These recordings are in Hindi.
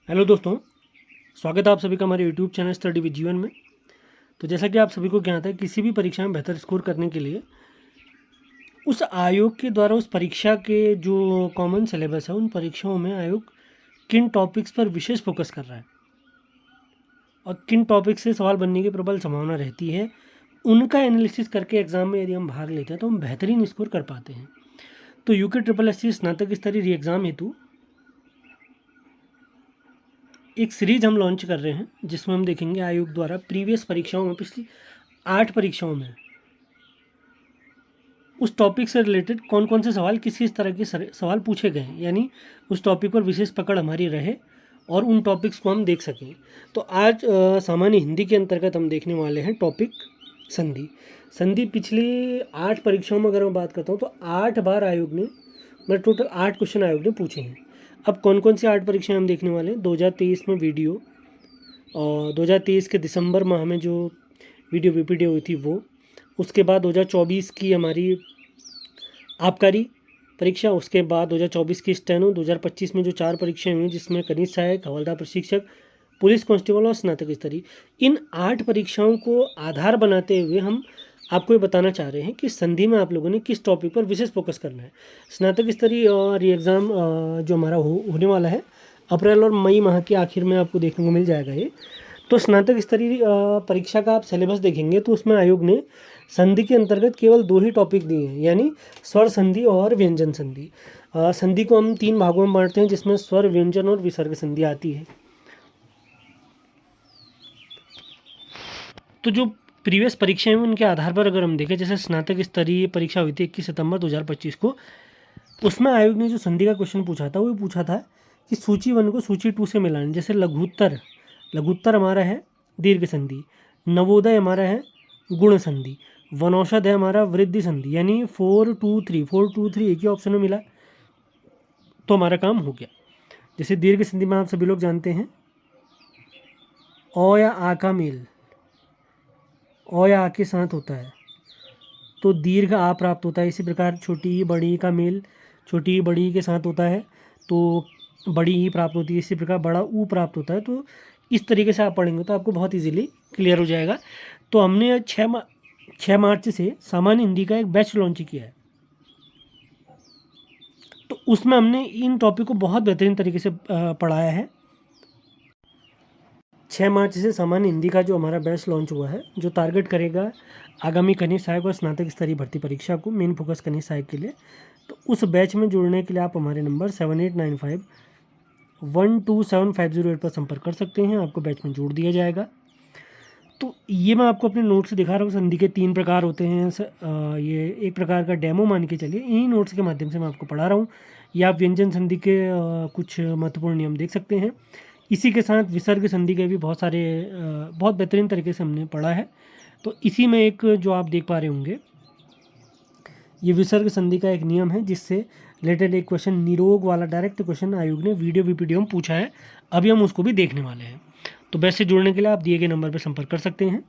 हेलो दोस्तों, स्वागत है आप सभी का हमारे यूट्यूब चैनल स्टडी विद जीवन में। तो जैसा कि आप सभी को ज्ञात है, किसी भी परीक्षा में बेहतर स्कोर करने के लिए उस आयोग के द्वारा उस परीक्षा के जो कॉमन सिलेबस है, उन परीक्षाओं में आयोग किन टॉपिक्स पर विशेष फोकस कर रहा है और किन टॉपिक से सवाल बनने की प्रबल संभावना रहती है, उनका एनालिसिस करके एग्जाम में यदि हम भाग लेते हैं तो हम बेहतरीन स्कोर कर पाते हैं। तो यूके ट्रिपल एस सी स्नातक स्तरीय री एग्ज़ाम हेतु एक सीरीज हम लॉन्च कर रहे हैं, जिसमें हम देखेंगे आयोग द्वारा प्रीवियस परीक्षाओं में, पिछली 8 परीक्षाओं में उस टॉपिक से रिलेटेड कौन कौन से सवाल, किस किस तरह के सवाल पूछे गए हैं, यानी उस टॉपिक पर विशेष पकड़ हमारी रहे और उन टॉपिक्स को हम देख सकें। तो आज सामान्य हिंदी के अंतर्गत हम देखने वाले हैं टॉपिक संधि। संधि पिछली 8 परीक्षाओं में अगर मैं बात करता हूँ तो 8 बार आयोग ने, मतलब टोटल 8 क्वेश्चन आयोग ने पूछे हैं। अब कौन कौन सी 8 परीक्षाएं हम देखने वाले हैं? 2023 में वीडियो, और 2023 के दिसंबर माह में जो वीडियो वीपीडी हुई थी वो, उसके बाद 2024 की हमारी आबकारी परीक्षा, उसके बाद 2024 की स्टेनो, 2025 में जो 4 परीक्षाएं हुई जिसमें कनिष्ठ सहायक, हवलदार प्रशिक्षक, पुलिस कांस्टेबल और स्नातक स्तरीय, इन 8 परीक्षाओं को आधार बनाते हुए हम आपको ये बताना चाह रहे हैं कि संधि में आप लोगों ने किस टॉपिक पर विशेष फोकस करना है। स्नातक स्तरीय री एग्ज़ाम जो हमारा होने वाला है अप्रैल और मई माह के आखिर में आपको देखने को मिल जाएगा ये। तो स्नातक स्तरीय परीक्षा का आप सिलेबस देखेंगे तो उसमें आयोग ने संधि के अंतर्गत केवल 2 ही टॉपिक दिए हैं, यानी स्वर संधि और व्यंजन संधि। संधि को हम 3 भागों में बांटते हैं, जिसमें स्वर, व्यंजन और विसर्ग संधि आती है। तो जो प्रीवियस परीक्षाएं हैं उनके आधार पर अगर हम देखें, जैसे स्नातक स्तरीय परीक्षा हुई थी 21 सितंबर 2025 को, उसमें आयोग ने जो संधि का क्वेश्चन पूछा था वो पूछा था कि सूची 1 को सूची 2 से मिलाएं। जैसे लघुत्तर, लघुत्तर हमारा है दीर्घ संधि, नवोदय हमारा है गुण संधि, वनौषध है हमारा वृद्धि संधि, यानी 4-2-3 एक ही ऑप्शन में मिला तो हमारा काम हो गया। जैसे दीर्घ संधि में आप सभी लोग जानते हैं अ या आ का मेल अ या आ के साथ होता है तो दीर्घ आ प्राप्त होता है। इसी प्रकार छोटी बड़ी का मेल छोटी बड़ी के साथ होता है तो बड़ी ई प्राप्त होती है। इसी प्रकार बड़ा ऊ प्राप्त होता है। तो इस तरीके से आप पढ़ेंगे तो आपको बहुत इजीली क्लियर हो जाएगा। तो हमने 6 मार्च से सामान्य हिंदी का एक बैच लॉन्च किया है, तो उसमें हमने इन टॉपिक को बहुत बेहतरीन तरीके से पढ़ाया है। 6 मार्च से सामान्य हिंदी का जो हमारा बैच लॉन्च हुआ है, जो टारगेट करेगा आगामी कनिष्ठ सहायक और स्नातक स्तरीय भर्ती परीक्षा को, मेन फोकस कनिष्ठ सहायक के लिए। तो उस बैच में जुड़ने के लिए आप हमारे नंबर 7895127508 पर संपर्क कर सकते हैं, आपको बैच में जोड़ दिया जाएगा। तो ये मैं आपको अपने नोट्स से दिखा रहा हूँ। संधि के 3 प्रकार होते हैं। ये एक प्रकार का डेमो मान के चलिए, इन्हीं नोट्स के माध्यम से मैं आपको पढ़ा रहा हूँ। या आप व्यंजन संधि के कुछ महत्वपूर्ण नियम देख सकते हैं। इसी के साथ विसर्ग संधि के भी बहुत सारे बहुत बेहतरीन तरीके से हमने पढ़ा है। तो इसी में एक जो आप देख पा रहे होंगे, ये विसर्ग संधि का एक नियम है जिससे रिलेटेड एक क्वेश्चन, निरोग वाला डायरेक्ट क्वेश्चन आयोग ने वीडियो वीपीडी में पूछा है। अभी हम उसको भी देखने वाले हैं। तो बैच से जुड़ने के लिए आप दिए गए नंबर पर संपर्क कर सकते हैं।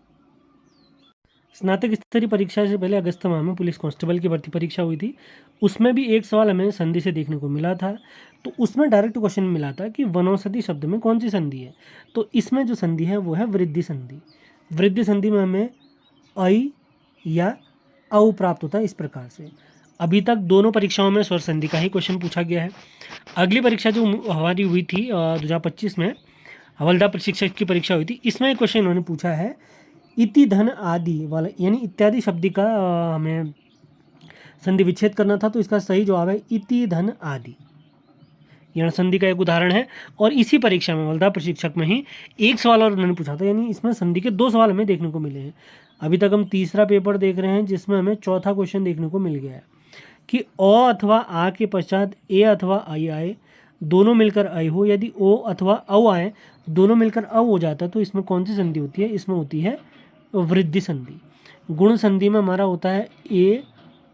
स्नातक स्तरीय परीक्षा से पहले अगस्त माह में पुलिस कांस्टेबल की भर्ती परीक्षा हुई थी। उसमें भी एक सवाल हमें संधि से देखने को मिला था। तो उसमें डायरेक्ट क्वेश्चन मिला था कि वनौषधि शब्द में कौन सी संधि है। तो इसमें जो संधि है वो है वृद्धि संधि। वृद्धि संधि में हमें ऐ या औ प्राप्त होता है। इस प्रकार से अभी तक दोनों परीक्षाओं में स्वर संधि का ही क्वेश्चन पूछा गया है। अगली परीक्षा जो हमारी हुई थी 2025 में हवलदार प्रशिक्षक की परीक्षा हुई थी, इसमें एक क्वेश्चन उन्होंने पूछा है इति धन आदि वाला, यानी इत्यादि शब्द का हमें संधि विच्छेद करना था। तो इसका सही जवाब है इति धन आदि। यह संधि का एक उदाहरण है। और इसी परीक्षा में हवलदार प्रशिक्षक में ही एक सवाल और उन्होंने पूछा था, यानी इसमें संधि के 2 सवाल हमें देखने को मिले हैं। अभी तक हम तीसरा पेपर देख रहे हैं जिसमें हमें चौथा क्वेश्चन देखने को मिल गया है कि अ अथवा आ के पश्चात ए अथवा आई आए, दोनों मिलकर ऐ हो। यदि ओ अथवा औ आए, दोनों मिलकर औ हो जाता है, तो इसमें कौन सी संधि होती है? इसमें होती है वृद्धि संधि। गुण संधि में हमारा होता है ए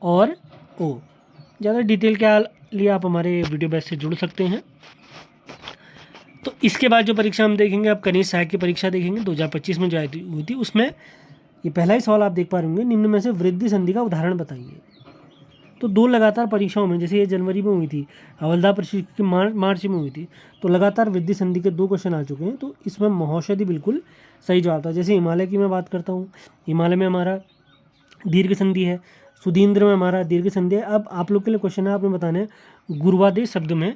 और ओ। ज़्यादा डिटेल के लिए आप हमारे वीडियो बैच से जुड़ सकते हैं। तो इसके बाद जो परीक्षा हम देखेंगे, आप कनिष्ठ सहायक की परीक्षा देखेंगे 2025 में जो हुई थी, उसमें ये पहला ही सवाल आप देख पा रहे होंगे, निम्न में से वृद्धि संधि का उदाहरण बताइए। तो 2 लगातार परीक्षाओं में, जैसे ये जनवरी में हुई थी, हवलदार प्रशिक्षक की मार्च में हुई थी, तो लगातार वृद्धि संधि के 2 क्वेश्चन आ चुके हैं। तो इसमें महौषधि बिल्कुल सही जवाब था। जैसे हिमालय की मैं बात करता हूँ, हिमालय में हमारा दीर्घ संधि है, सुधींद्र में हमारा दीर्घ संधि है। अब आप लोग के लिए क्वेश्चन है, आपने बताना है गुरुवादेश शब्द में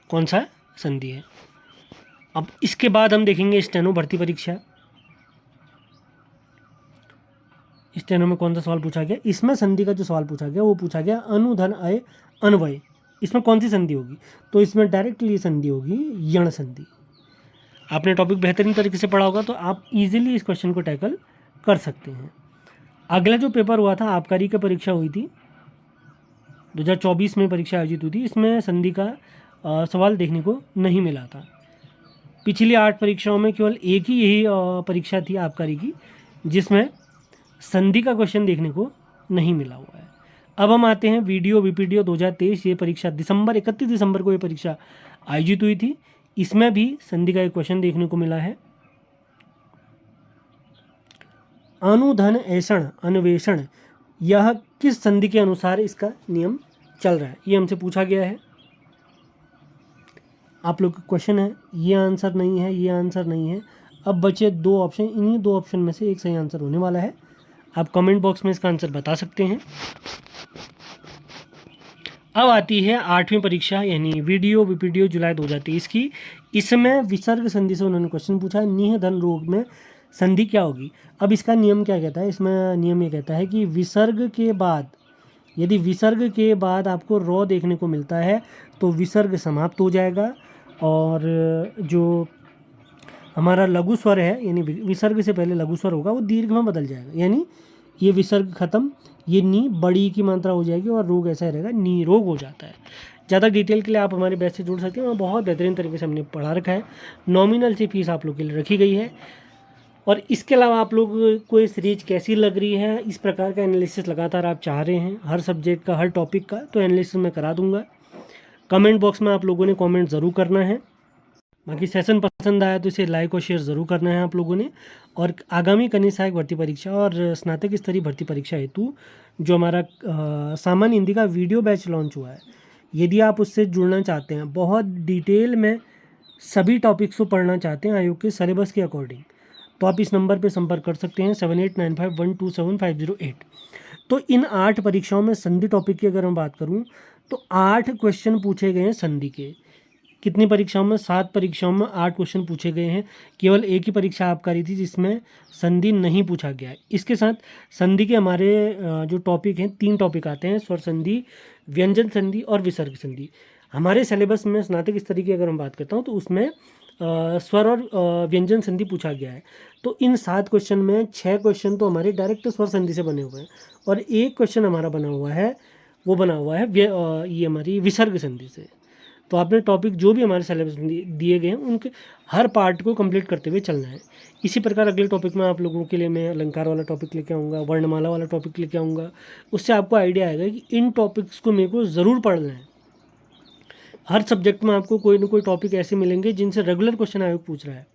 कौन सा संधि है। अब इसके बाद हम देखेंगे स्टेनो भर्ती परीक्षा। स्टेनो में कौन सा सवाल पूछा गया, इसमें संधि का जो सवाल पूछा गया वो पूछा गया अनुधन अय अन्वय। इसमें कौन सी संधि होगी, तो इसमें डायरेक्टली संधि होगी यण संधि। आपने टॉपिक बेहतरीन तरीके से पढ़ा होगा तो आप इजीली इस क्वेश्चन को टैकल कर सकते हैं। अगला जो पेपर हुआ था आबकारी की परीक्षा हुई थी 2024 में, परीक्षा आयोजित हुई थी, इसमें संधि का सवाल देखने को नहीं मिला था। पिछली 8 परीक्षाओं में केवल एक ही यही परीक्षा थी आबकारी की जिसमें संधि का क्वेश्चन देखने को नहीं मिला हुआ है। अब हम आते हैं वीडियो वीपीडीओ 2023। ये परीक्षा 31 दिसंबर को ये परीक्षा आयोजित हुई थी। इसमें भी संधि का एक क्वेश्चन देखने को मिला है। अनुधन ऐषण अन्वेषण, यह किस संधि के अनुसार इसका नियम चल रहा है, ये हमसे पूछा गया है। आप लोग का क्वेश्चन है, ये आंसर नहीं है, ये आंसर नहीं है। अब बचे 2 ऑप्शन, इन्हीं 2 ऑप्शन में से एक सही आंसर होने वाला है। आप कमेंट बॉक्स में इसका आंसर बता सकते हैं। अब आती है 8वीं परीक्षा यानी वीडियो वीपीडीओ जुलाई 2023 की। इसमें विसर्ग संधि से उन्होंने क्वेश्चन पूछा है, नीह धन रोग में संधि क्या होगी। अब इसका नियम क्या कहता है, इसमें नियम ये कहता है कि विसर्ग के बाद, यदि विसर्ग के बाद आपको रॉ देखने को मिलता है तो विसर्ग समाप्त हो जाएगा और जो हमारा लघु स्वर है यानी विसर्ग से पहले लघु स्वर होगा वो दीर्घ में बदल जाएगा, यानी ये विसर्ग खत्म, ये नी बड़ी की मात्रा हो जाएगी और रोग ऐसा रहेगा, नी रोग हो जाता है। ज़्यादा डिटेल के लिए आप हमारे बैच से जुड़ सकते हैं और बहुत बेहतरीन तरीके से हमने पढ़ा रखा है। नॉमिनल सी फीस आप लोग के लिए रखी गई है। और इसके अलावा आप लोग को ये सीरीज कैसी लग रही है, इस प्रकार का एनालिसिस लगातार आप चाह रहे हैं हर सब्जेक्ट का, हर टॉपिक का, तो एनालिसिस मैं करा दूंगा। कमेंट बॉक्स में आप लोगों ने कमेंट ज़रूर करना है। बाकी सेशन पसंद आया तो इसे लाइक और शेयर ज़रूर करना है आप लोगों ने। और आगामी कन्या सहायक भर्ती परीक्षा और स्नातक स्तरीय भर्ती परीक्षा हेतु जो हमारा सामान्य हिंदी का वीडियो बैच लॉन्च हुआ है, यदि आप उससे जुड़ना चाहते हैं, बहुत डिटेल में सभी टॉपिक्स को पढ़ना चाहते हैं आयोग के सिलेबस के अकॉर्डिंग, तो आप इस नंबर पर संपर्क कर सकते हैं 7895127508। तो इन 8 परीक्षाओं में संधि टॉपिक की अगर मैं बात करूं तो 8 क्वेश्चन पूछे गए हैं संधि के। कितनी परीक्षाओं में, 7 परीक्षाओं में 8 क्वेश्चन पूछे गए हैं। केवल एक ही परीक्षा आबकारी थी जिसमें संधि नहीं पूछा गया है। इसके साथ संधि के हमारे जो टॉपिक हैं, 3 टॉपिक आते हैं, स्वर संधि, व्यंजन संधि और विसर्ग संधि। हमारे सिलेबस में स्नातक स्तरीय की अगर मैं बात करता हूँ तो उसमें स्वर और व्यंजन संधि पूछा गया है। तो इन 7 क्वेश्चन में 6 क्वेश्चन तो हमारे डायरेक्ट स्वर संधि से बने हुए हैं और एक क्वेश्चन हमारा बना हुआ है, वो बना हुआ है ये हमारी विसर्ग संधि से। तो आपने टॉपिक जो भी हमारे सिलेबस में दिए गए हैं उनके हर पार्ट को कंप्लीट करते हुए चलना है। इसी प्रकार अगले टॉपिक में आप लोगों के लिए मैं अलंकार वाला टॉपिक लेके आऊँगा, वर्णमाला वाला टॉपिक लेके आऊँगा। उससे आपको आइडिया आएगा कि इन टॉपिक्स को मेरे को ज़रूर पढ़ना है। हर सब्जेक्ट में आपको कोई ना कोई टॉपिक ऐसे मिलेंगे जिनसे रेगुलर क्वेश्चन आयोग पूछ रहा है।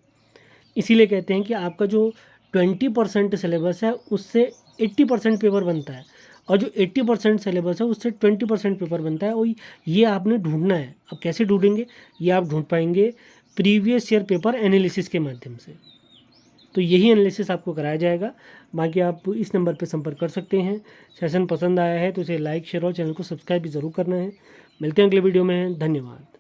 इसीलिए कहते हैं कि आपका जो 20% सिलेबस है उससे 80% पेपर बनता है और जो 80% सिलेबस है उससे 20% पेपर बनता है। और ये आपने ढूंढना है। अब कैसे ढूंढेंगे, ये आप ढूंढ पाएंगे प्रीवियस ईयर पेपर एनालिसिस के माध्यम से। तो यही एनालिसिस आपको कराया जाएगा। बाकी आप इस नंबर पर संपर्क कर सकते हैं। सेशन पसंद आया है तो इसे लाइक, शेयर और चैनल को सब्सक्राइब भी ज़रूर करना है। मिलते हैं अगले वीडियो में। धन्यवाद।